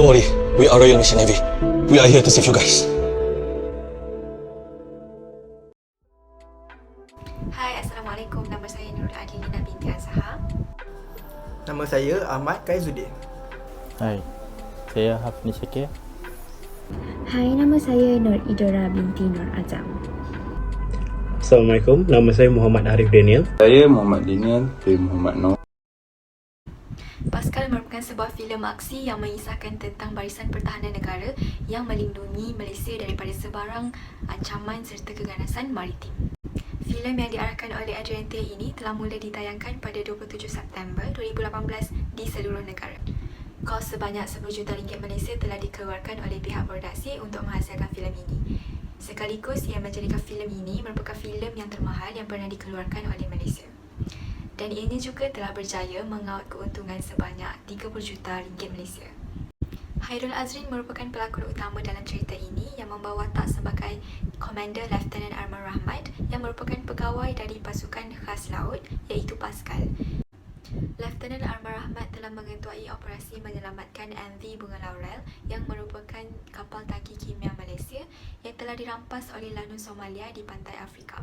Don't worry, we are Royal Mission Navy. We are here to save you guys. Hai, Assalamualaikum. Nama saya Nurul Adilina binti Azhar. Nama saya Ahmad Kaizuddin. Hai, saya Hafni Syakir. Hai, nama saya Nur Idora binti Nur Azam. Assalamualaikum, nama saya Muhammad Arif Daniel. Saya Muhammad Daniel bin Muhammad Noor. Pascal merupakan sebuah filem aksi yang mengisahkan tentang Barisan Pertahanan Negara yang melindungi Malaysia daripada sebarang ancaman serta keganasan maritim. Filem yang diarahkan oleh Adrian Tay ini telah mula ditayangkan pada 27 September 2018 di seluruh negara. Kos sebanyak 10 juta ringgit Malaysia telah dikeluarkan oleh pihak produksi untuk menghasilkan filem ini. Sekaligus ia menjadikan filem ini merupakan filem yang termahal yang pernah dikeluarkan oleh Malaysia. Dan ianya juga telah berjaya mengaut keuntungan sebanyak 30 juta ringgit Malaysia. Hairul Azrin merupakan pelakon utama dalam cerita ini yang membawa watak sebagai Komander Lieutenant Arman Rahmat yang merupakan pegawai dari pasukan khas laut iaitu Pascal. Lieutenant Arman Rahmat telah mengetuai operasi menyelamatkan MV Bunga Laurel yang merupakan kapal tangki kimia Malaysia yang telah dirampas oleh Lanun Somalia di pantai Afrika.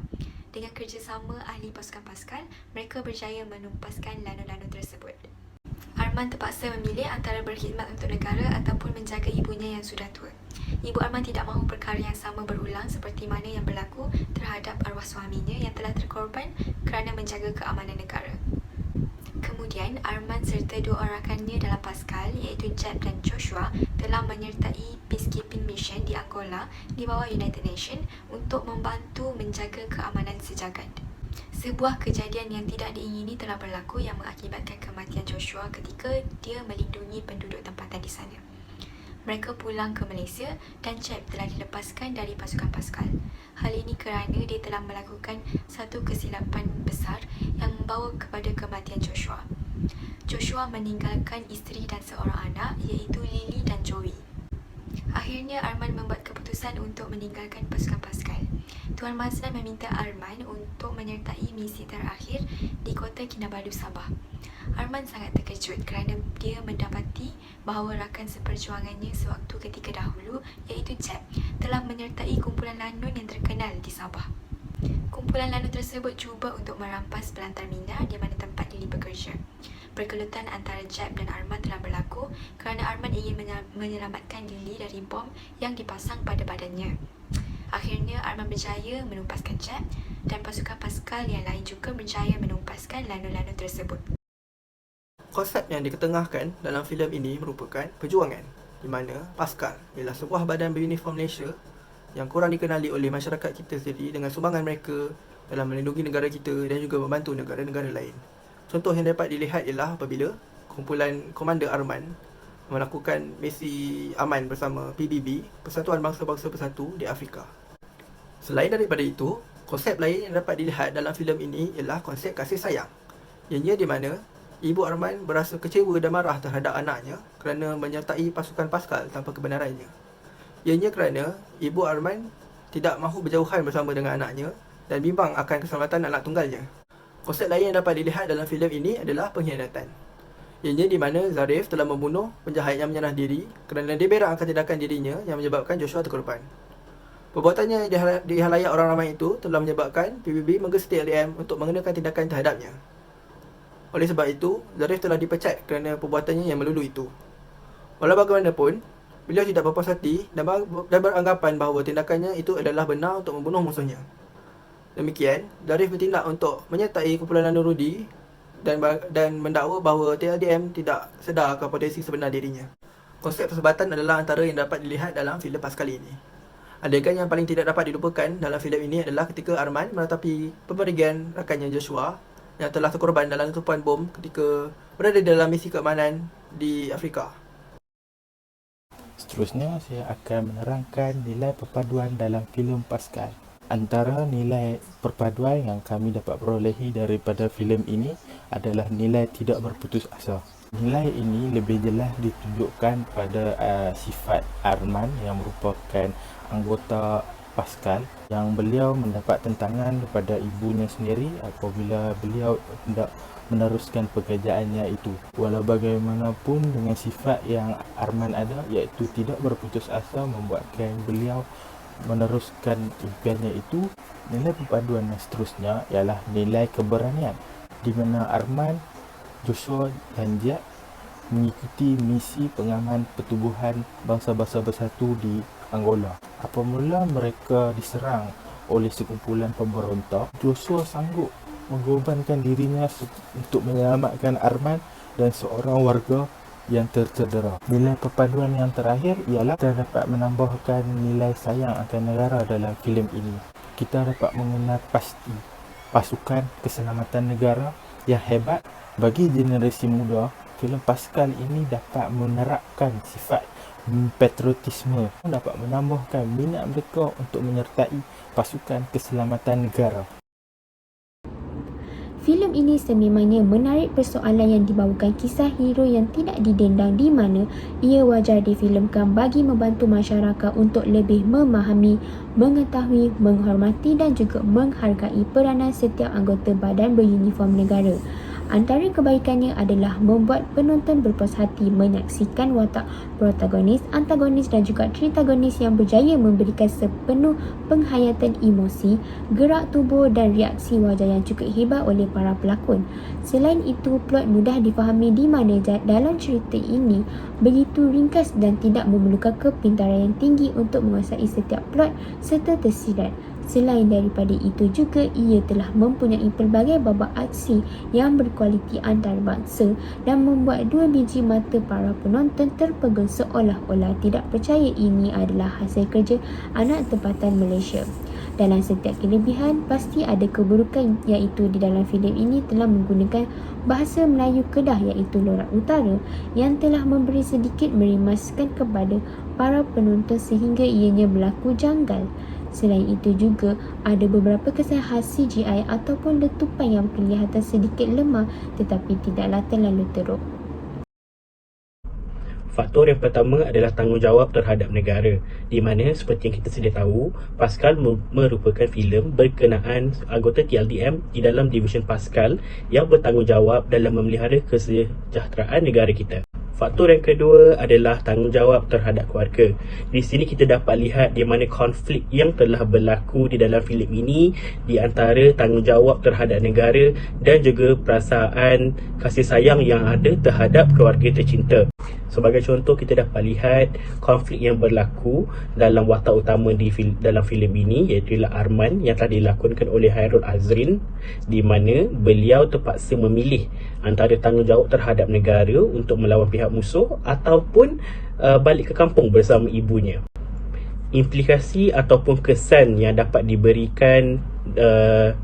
Dengan kerjasama ahli pasukan Pascal, mereka berjaya menumpaskan lanun-lanun tersebut. Arman terpaksa memilih antara berkhidmat untuk negara ataupun menjaga ibunya yang sudah tua. Ibu Arman tidak mahu perkara yang sama berulang seperti mana yang berlaku terhadap arwah suaminya yang telah terkorban kerana menjaga keamanan negara. Kemudian, Arman serta dua orang rakannya dalam Pascal iaitu Jeb dan Joshua telah menyertai peacekeeping mission di Angola di bawah United Nations untuk membantu menjaga keamanan sejagat. Sebuah kejadian yang tidak diingini telah berlaku yang mengakibatkan kematian Joshua ketika dia melindungi penduduk tempatan di sana. Mereka pulang ke Malaysia dan Jeb telah dilepaskan dari pasukan Pascal. Hal ini kerana dia telah melakukan satu kesilapan besar yang membawa kepada kematian Joshua. Joshua meninggalkan isteri dan seorang anak iaitu Lily dan Joey. Akhirnya Arman membuat keputusan untuk meninggalkan pasukan Pascal. Tuan Mazlan meminta Arman untuk menyertai misi terakhir di Kota Kinabalu, Sabah. Arman sangat terkejut kerana dia mendapati bahawa rakan seperjuangannya sewaktu ketika dahulu iaitu Jeb telah menyertai kumpulan lanun yang terkenal di Sabah. Kumpulan lanun tersebut cuba untuk merampas pelantar mina di mana tempat Lily bekerja. Pergelutan antara Jeb dan Arman telah berlaku kerana Arman ingin menyelamatkan Lily dari bom yang dipasang pada badannya. Akhirnya Arman berjaya menumpaskan Jeb dan pasukan Pascal yang lain juga berjaya menumpaskan lanun-lanun tersebut. Konsep yang diketengahkan dalam filem ini merupakan perjuangan di mana Pascal ialah sebuah badan beruniform Malaysia yang kurang dikenali oleh masyarakat kita sendiri dengan sumbangan mereka dalam melindungi negara kita dan juga membantu negara-negara lain. Contoh yang dapat dilihat ialah apabila kumpulan Komander Arman melakukan misi aman bersama PBB, Persatuan Bangsa-Bangsa Bersatu di Afrika. Selain daripada itu, konsep lain yang dapat dilihat dalam filem ini ialah konsep kasih sayang. Ianya di mana Ibu Arman berasa kecewa dan marah terhadap anaknya kerana menyertai pasukan Pascal tanpa kebenarannya. Ianya kerana Ibu Arman tidak mahu berjauhan bersama dengan anaknya dan bimbang akan keselamatan anak tunggalnya. Konsep lain yang dapat dilihat dalam filem ini adalah pengkhianatan. Ianya di mana Zarif telah membunuh penjahat yang menyerah diri kerana dia berak akan tindakan dirinya yang menyebabkan Joshua terkorban. Perbuatannya di halayak orang ramai itu telah menyebabkan PBB menggestik LDM untuk mengenakan tindakan terhadapnya. Oleh sebab itu, Zarif telah dipecat kerana perbuatannya yang melulu itu. Walau bagaimanapun, beliau tidak berpuas hati dan beranggapan bahawa tindakannya itu adalah benar untuk membunuh musuhnya. Demikian, Zarif bertindak untuk menyertai kumpulan Lanun Rudi dan mendakwa bahawa TLDM tidak sedar akan potensi sebenar dirinya. Konsep persebatan adalah antara yang dapat dilihat dalam filem Pascal ini. Adegan yang paling tidak dapat dilupakan dalam filem ini adalah ketika Arman meratapi pemberian rakannya Joshua yang telah terkorban dalam letupan bom ketika berada dalam misi keamanan di Afrika. Seterusnya, saya akan menerangkan nilai perpaduan dalam filem Pascal. Antara nilai perpaduan yang kami dapat perolehi daripada filem ini adalah nilai tidak berputus asa. Nilai ini lebih jelas ditunjukkan pada sifat Arman yang merupakan anggota Pascal yang beliau mendapat tentangan daripada ibunya sendiri apabila beliau hendak meneruskan pekerjaannya itu. Walau bagaimanapun dengan sifat yang Arman ada, iaitu tidak berputus asa, membuatkan beliau meneruskan impiannya itu. Nilai perpaduan yang seterusnya ialah nilai keberanian, di mana Arman, Joshua dan Jack mengikuti misi pengaman pertubuhan bangsa-bangsa bersatu di Angola. Apabila mereka diserang oleh sekumpulan pemberontak, Joshua sanggup mengorbankan dirinya untuk menyelamatkan Arman dan seorang warga yang tercedera. Nilai perpaduan yang terakhir ialah kita dapat menambahkan nilai sayang akan negara dalam filem ini. Kita dapat mengenal pasti pasukan keselamatan negara yang hebat. Bagi generasi muda, filem Pascal ini dapat menerapkan sifat patriotisme, dapat menambahkan minat mereka untuk menyertai pasukan keselamatan negara. Filem ini sememangnya menarik persoalan yang dibawakan kisah hero yang tidak didendang, di mana ia wajar difilmkan bagi membantu masyarakat untuk lebih memahami, mengetahui, menghormati dan juga menghargai peranan setiap anggota badan beruniform negara. Antara kebaikannya adalah membuat penonton berpuas hati menyaksikan watak protagonis, antagonis dan juga tritagonis yang berjaya memberikan sepenuh penghayatan emosi, gerak tubuh dan reaksi wajah yang cukup hebat oleh para pelakon. Selain itu, plot mudah difahami di mana dalam cerita ini begitu ringkas dan tidak memerlukan kepintaran yang tinggi untuk menguasai setiap plot serta tersirat. Selain daripada itu juga, ia telah mempunyai pelbagai babak aksi yang berkualiti antarabangsa dan membuat dua biji mata para penonton terpegun seolah-olah tidak percaya ini adalah hasil kerja anak tempatan Malaysia. Dalam setiap kelebihan, pasti ada keburukan, iaitu di dalam filem ini telah menggunakan bahasa Melayu Kedah iaitu Lorak Utara yang telah memberi sedikit merimaskan kepada para penonton sehingga ianya berlaku janggal. Selain itu juga, ada beberapa kesan khas CGI ataupun letupan yang kelihatan sedikit lemah tetapi tidaklah terlalu teruk. Faktor yang pertama adalah tanggungjawab terhadap negara, di mana seperti yang kita sedia tahu, Pascal merupakan filem berkenaan anggota TLDM di dalam Division Pascal yang bertanggungjawab dalam memelihara kesejahteraan negara kita. Faktor yang kedua adalah tanggungjawab terhadap keluarga. Di sini kita dapat lihat di mana konflik yang telah berlaku di dalam filem ini di antara tanggungjawab terhadap negara dan juga perasaan kasih sayang yang ada terhadap keluarga tercinta. Sebagai contoh, kita dapat lihat konflik yang berlaku dalam watak utama dalam filem ini, iaitu Arman yang telah dilakonkan oleh Hairul Azrin, di mana beliau terpaksa memilih antara tanggungjawab terhadap negara untuk melawan pihak musuh ataupun balik ke kampung bersama ibunya. Implikasi ataupun kesan yang dapat diberikan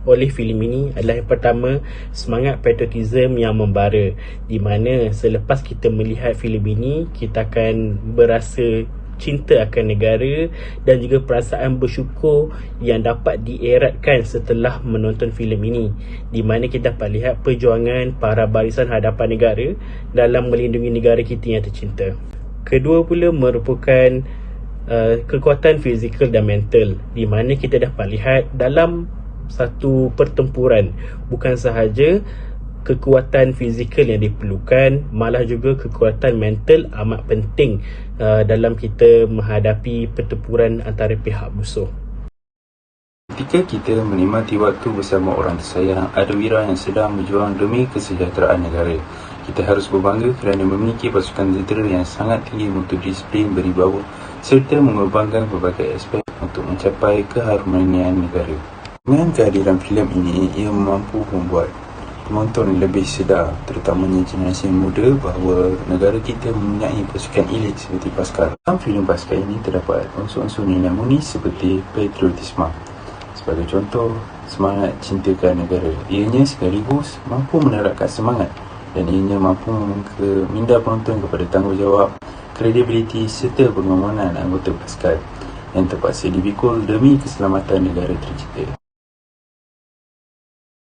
oleh filem ini adalah yang pertama, semangat patriotism yang membara, di mana selepas kita melihat filem ini, kita akan berasa cinta akan negara dan juga perasaan bersyukur yang dapat dieratkan setelah menonton filem ini, di mana kita dapat lihat perjuangan para barisan hadapan negara dalam melindungi negara kita yang tercinta. Kedua pula merupakan kekuatan fizikal dan mental, di mana kita dapat lihat dalam satu pertempuran bukan sahaja kekuatan fizikal yang diperlukan, malah juga kekuatan mental amat penting dalam kita menghadapi pertempuran antara pihak musuh. Ketika kita menikmati waktu bersama orang tersayang, ada wira yang sedang berjuang demi kesejahteraan negara. Kita harus berbangga kerana memiliki pasukan tentera yang sangat tinggi untuk disiplin beribawa serta mengorbankan berbagai aspek untuk mencapai keharmonian negara. Dengan kehadiran filem ini, ia mampu membuat penonton lebih sedar, terutamanya generasi muda, bahawa negara kita mempunyai pasukan elit seperti Pascal. Dalam filem Pascal ini terdapat unsur-unsur nilai murni seperti patriotisme. Sebagai contoh, semangat cintakan negara. Ianya sekaligus mampu menerapkan semangat dan ianya mampu meminda penonton kepada tanggungjawab, kredibiliti serta pengamanan anggota Pascal yang terpaksa dipikul demi keselamatan negara tercinta.